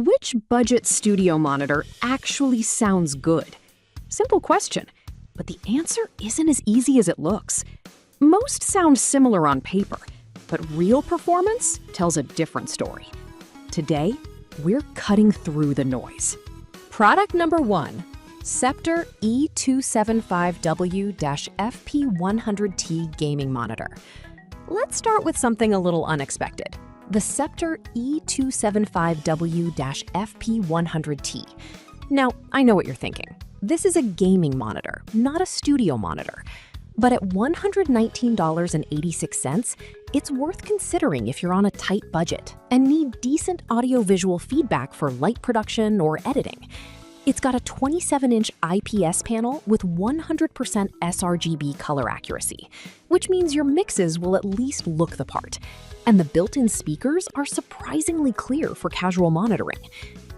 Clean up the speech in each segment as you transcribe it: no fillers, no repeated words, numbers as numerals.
Which budget studio monitor actually sounds good? Simple question, but the answer isn't as easy as it looks. Most sound similar on paper, but real performance tells a different story. Today, we're cutting through the noise. Product number 1, Scepter E275W-FP100T Gaming Monitor. Let's start with something a little unexpected. The Scepter E275W-FP100T. Now, I know what you're thinking. This is a gaming monitor, not a studio monitor. But at $119.86, it's worth considering if you're on a tight budget and need decent audio-visual feedback for light production or editing. It's got a 27-inch IPS panel with 100% sRGB color accuracy, which means your mixes will at least look the part. And the built-in speakers are surprisingly clear for casual monitoring.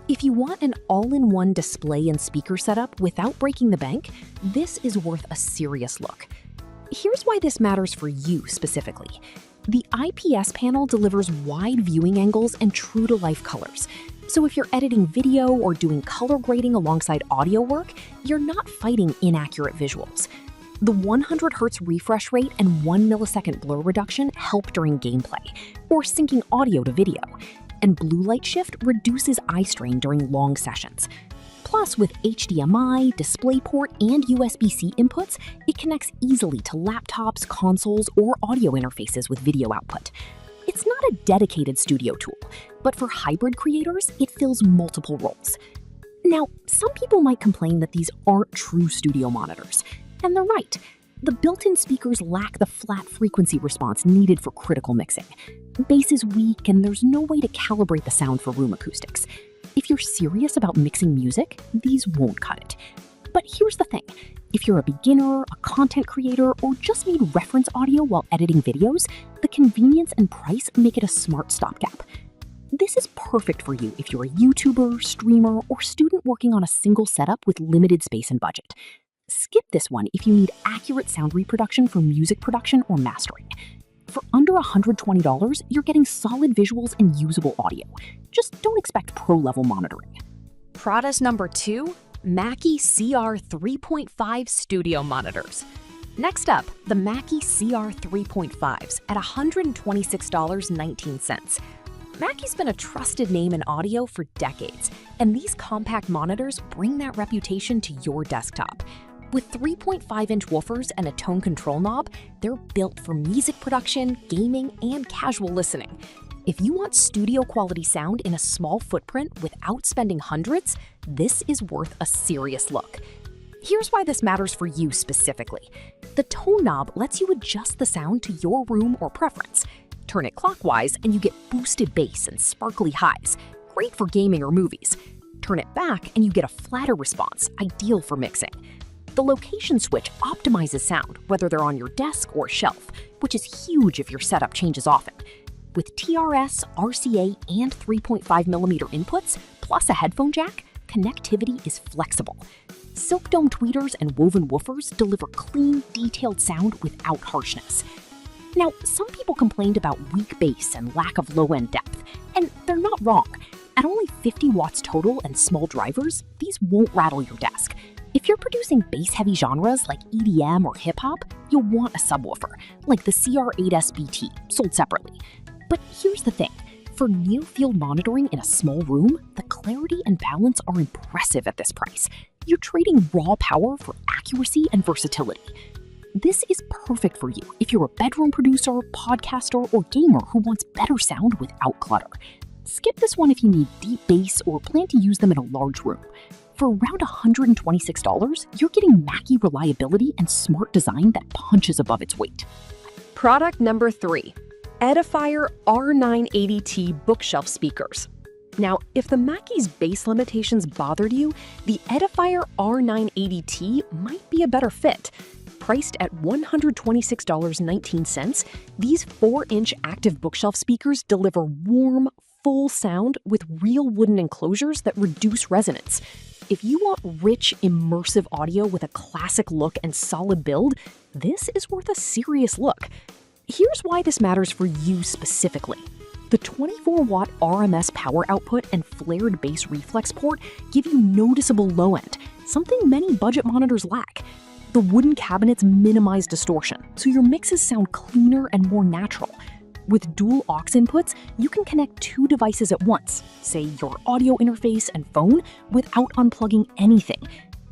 If you want an all-in-one display and speaker setup without breaking the bank, this is worth a serious look. Here's why this matters for you specifically. The IPS panel delivers wide viewing angles and true-to-life colors. So if you're editing video or doing color grading alongside audio work, you're not fighting inaccurate visuals. The 100 Hz refresh rate and 1 millisecond blur reduction help during gameplay, or syncing audio to video. And blue light shift reduces eye strain during long sessions. Plus, with HDMI, DisplayPort, and USB-C inputs, it connects easily to laptops, consoles, or audio interfaces with video output. It's not a dedicated studio tool, but for hybrid creators, it fills multiple roles. Now, some people might complain that these aren't true studio monitors, and they're right. The built-in speakers lack the flat frequency response needed for critical mixing. Bass is weak, and there's no way to calibrate the sound for room acoustics. If you're serious about mixing music, these won't cut it. But here's the thing. If you're a beginner, a content creator, or just need reference audio while editing videos, the convenience and price make it a smart stopgap. This is perfect for you if you're a YouTuber, streamer, or student working on a single setup with limited space and budget. Skip this one if you need accurate sound reproduction for music production or mastering. For under $120, you're getting solid visuals and usable audio. Just don't expect pro-level monitoring. Product number 2, Mackie CR 3.5 Studio Monitors. Next up, the Mackie CR 3.5s at $126.19. Mackie's been a trusted name in audio for decades, and these compact monitors bring that reputation to your desktop. With 3.5-inch woofers and a tone control knob, they're built for music production, gaming, and casual listening. If you want studio-quality sound in a small footprint without spending hundreds, this is worth a serious look. Here's why this matters for you specifically. The tone knob lets you adjust the sound to your room or preference. Turn it clockwise and you get boosted bass and sparkly highs, great for gaming or movies. Turn it back and you get a flatter response, ideal for mixing. The location switch optimizes sound, whether they're on your desk or shelf, which is huge if your setup changes often. With TRS, RCA, and 3.5mm inputs, plus a headphone jack, connectivity is flexible. Silk dome tweeters and woven woofers deliver clean, detailed sound without harshness. Now, some people complained about weak bass and lack of low-end depth, and they're not wrong. At only 50 watts total and small drivers, these won't rattle your desk. If you're producing bass-heavy genres like EDM or hip-hop, you'll want a subwoofer, like the CR8SBT, sold separately. But here's the thing. For near-field monitoring in a small room, the clarity and balance are impressive at this price. You're trading raw power for accuracy and versatility. This is perfect for you if you're a bedroom producer, podcaster, or gamer who wants better sound without clutter. Skip this one if you need deep bass or plan to use them in a large room. For around $126, you're getting Mackie reliability and smart design that punches above its weight. Product number 3, Edifier R980T Bookshelf Speakers. Now, if the Mackie's bass limitations bothered you, the Edifier R980T might be a better fit. Priced at $126.19, these 4-inch active bookshelf speakers deliver warm, full sound with real wooden enclosures that reduce resonance. If you want rich, immersive audio with a classic look and solid build, this is worth a serious look. Here's why this matters for you specifically. The 24-watt RMS power output and flared bass reflex port give you noticeable low end, something many budget monitors lack. The wooden cabinets minimize distortion, so your mixes sound cleaner and more natural. With dual aux inputs, you can connect two devices at once, say your audio interface and phone, without unplugging anything.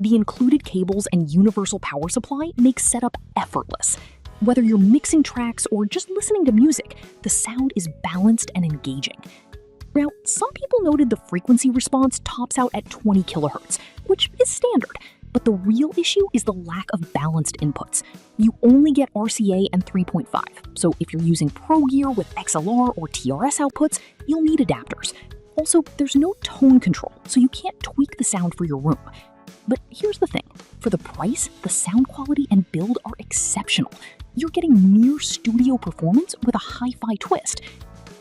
The included cables and universal power supply make setup effortless. Whether you're mixing tracks or just listening to music, the sound is balanced and engaging. Now, some people noted the frequency response tops out at 20 kilohertz, which is standard, but the real issue is the lack of balanced inputs. You only get RCA and 3.5, so if you're using Pro Gear with XLR or TRS outputs, you'll need adapters. Also, there's no tone control, so you can't tweak the sound for your room. But here's the thing, for the price, the sound quality and build are exceptional. You're getting near studio performance with a hi-fi twist.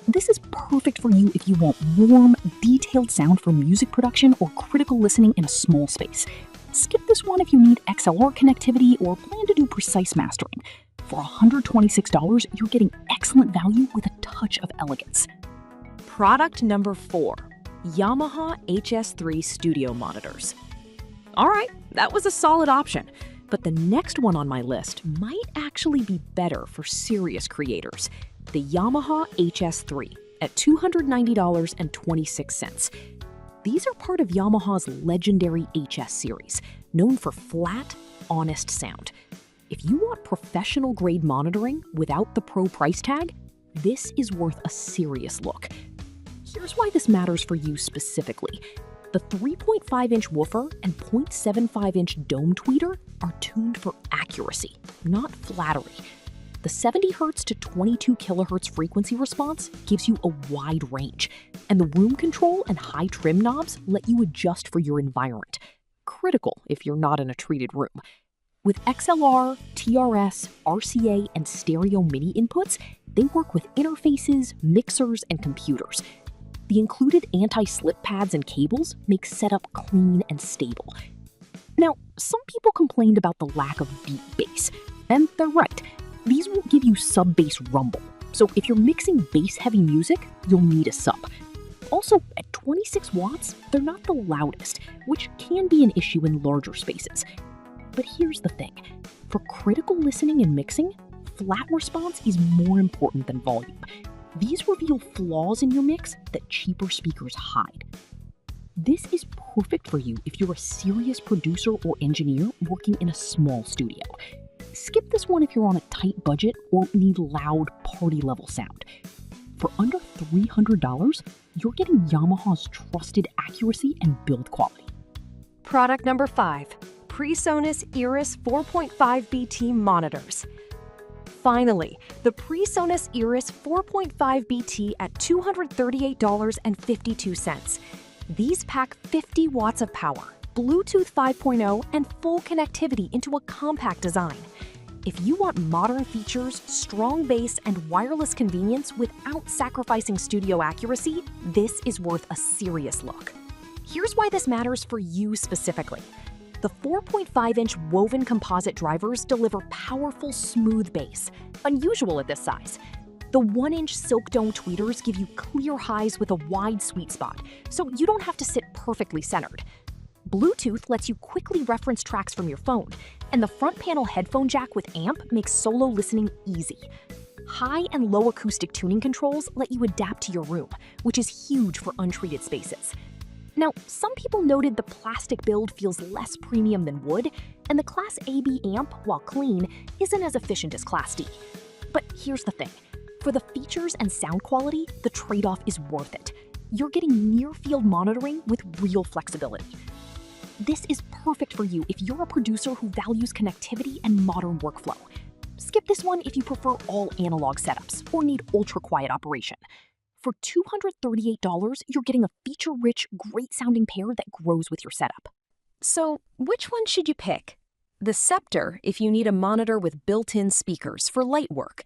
This is perfect for you if you want warm, detailed sound for music production or critical listening in a small space. Skip this one if you need XLR connectivity or plan to do precise mastering. For $126, you're getting excellent value with a touch of elegance. Product number 4, Yamaha HS3 Studio Monitors. All right, that was a solid option, but the next one on my list might actually be better for serious creators. The Yamaha HS3 at $290.26. These are part of Yamaha's legendary HS series, known for flat, honest sound. If you want professional-grade monitoring without the pro price tag, this is worth a serious look. Here's why this matters for you specifically. The 3.5-inch woofer and 0.75-inch dome tweeter are tuned for accuracy, not flattery. The 70 Hz to 22 kHz frequency response gives you a wide range, and the room control and high trim knobs let you adjust for your environment. Critical if you're not in a treated room. With XLR, TRS, RCA, and stereo MIDI inputs, they work with interfaces, mixers, and computers. The included anti-slip pads and cables make setup clean and stable. Now, some people complained about the lack of deep bass, and they're right. These won't give you sub-bass rumble, so if you're mixing bass-heavy music, you'll need a sub. Also, at 26 watts, they're not the loudest, which can be an issue in larger spaces. But here's the thing. For critical listening and mixing, flat response is more important than volume. These reveal flaws in your mix that cheaper speakers hide. This is perfect for you if you're a serious producer or engineer working in a small studio. Skip this one if you're on a tight budget or need loud, party-level sound. For under $300, you're getting Yamaha's trusted accuracy and build quality. Product number 5, PreSonus Iris 4.5BT monitors. Finally, the PreSonus Iris 4.5BT at $238.52. These pack 50 watts of power, Bluetooth 5.0, and full connectivity into a compact design. If you want modern features, strong bass, and wireless convenience without sacrificing studio accuracy, this is worth a serious look. Here's why this matters for you specifically. The 4.5-inch woven composite drivers deliver powerful, smooth bass, unusual at this size. The 1-inch silk dome tweeters give you clear highs with a wide sweet spot, so you don't have to sit perfectly centered. Bluetooth lets you quickly reference tracks from your phone, and the front panel headphone jack with amp makes solo listening easy. High and low acoustic tuning controls let you adapt to your room, which is huge for untreated spaces. Now, some people noted the plastic build feels less premium than wood, and the Class AB amp, while clean, isn't as efficient as Class D. But here's the thing. For the features and sound quality, the trade-off is worth it. You're getting near-field monitoring with real flexibility. This is perfect for you if you're a producer who values connectivity and modern workflow. Skip this one if you prefer all analog setups or need ultra-quiet operation. For $238, you're getting a feature-rich, great-sounding pair that grows with your setup. So, which one should you pick? The Scepter if you need a monitor with built-in speakers for light work.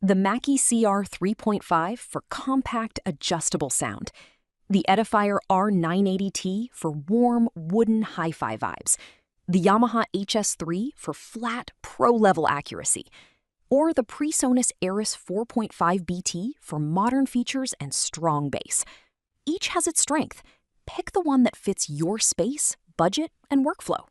The Mackie CR 3.5 for compact, adjustable sound. The Edifier R980T for warm, wooden hi-fi vibes. The Yamaha HS3 for flat, pro-level accuracy. or the PreSonus Eris 4.5 BT for modern features and strong bass. Each has its strength. Pick the one that fits your space, budget, and workflow.